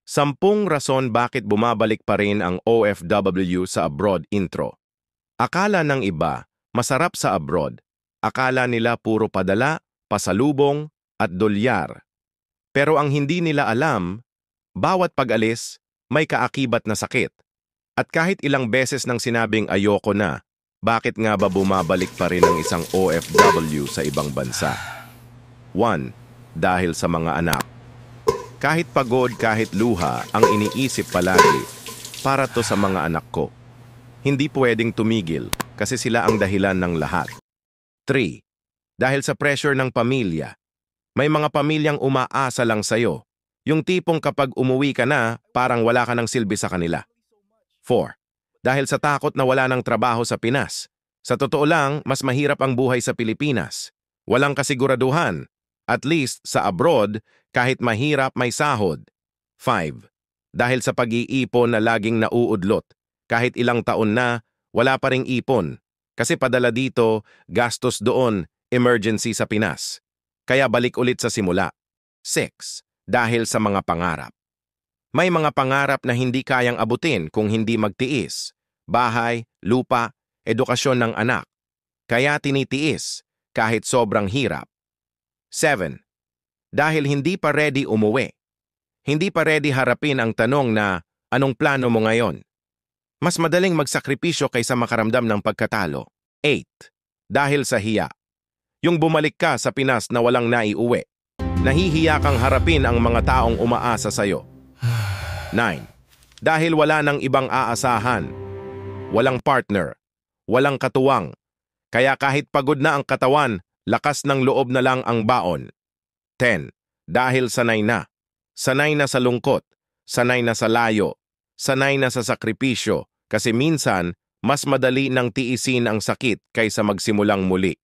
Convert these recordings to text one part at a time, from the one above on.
10 rason bakit bumabalik pa rin ang OFW sa abroad intro. Akala ng iba, masarap sa abroad. Akala nila puro padala, pasalubong, at dolyar. Pero ang hindi nila alam, bawat pag-alis, may kaakibat na sakit. At kahit ilang beses nang sinabing ayoko na, bakit nga ba bumabalik pa rin ang isang OFW sa ibang bansa? 1. Dahil sa mga anak. Kahit pagod, kahit luha, ang iniisip palagi, para to sa mga anak ko. Hindi pwedeng tumigil kasi sila ang dahilan ng lahat. 3. Dahil sa pressure ng pamilya. May mga pamilyang umaasa lang sa'yo. Yung tipong kapag umuwi ka na, parang wala ka ng silbi sa kanila. 4. Dahil sa takot na wala ng trabaho sa Pinas. Sa totoo lang, mas mahirap ang buhay sa Pilipinas. Walang kasiguraduhan. At least sa abroad, kahit mahirap may sahod. 5. Dahil sa pag-iipon na laging nauudlot. Kahit ilang taon na, wala pa ring ipon. Kasi padala dito, gastos doon, emergency sa Pinas. Kaya balik ulit sa simula. 6. Dahil sa mga pangarap. May mga pangarap na hindi kayang abutin kung hindi magtiis. Bahay, lupa, edukasyon ng anak. Kaya tinitiis, kahit sobrang hirap. 7. Dahil hindi pa ready umuwi. Hindi pa ready harapin ang tanong na, anong plano mo ngayon? Mas madaling magsakripisyo kaysa makaramdam ng pagkatalo. 8. Dahil sa hiya. Yung bumalik ka sa Pinas na walang naiuwi. Nahihiya kang harapin ang mga taong umaasa sa'yo. 9. Dahil wala nang ibang aasahan. Walang partner. Walang katuwang. Kaya kahit pagod na ang katawan, lakas ng loob na lang ang baon. 10. Dahil sanay na. Sanay na sa lungkot. Sanay na sa layo. Sanay na sa sakripisyo. Kasi minsan, mas madali nang tiisin ang sakit kaysa magsimulang muli.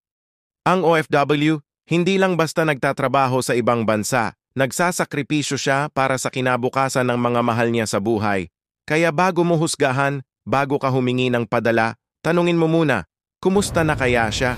Ang OFW, hindi lang basta nagtatrabaho sa ibang bansa, nagsasakripisyo siya para sa kinabukasan ng mga mahal niya sa buhay. Kaya bago mo husgahan, bago ka humingi ng padala, tanungin mo muna, kumusta na kaya siya?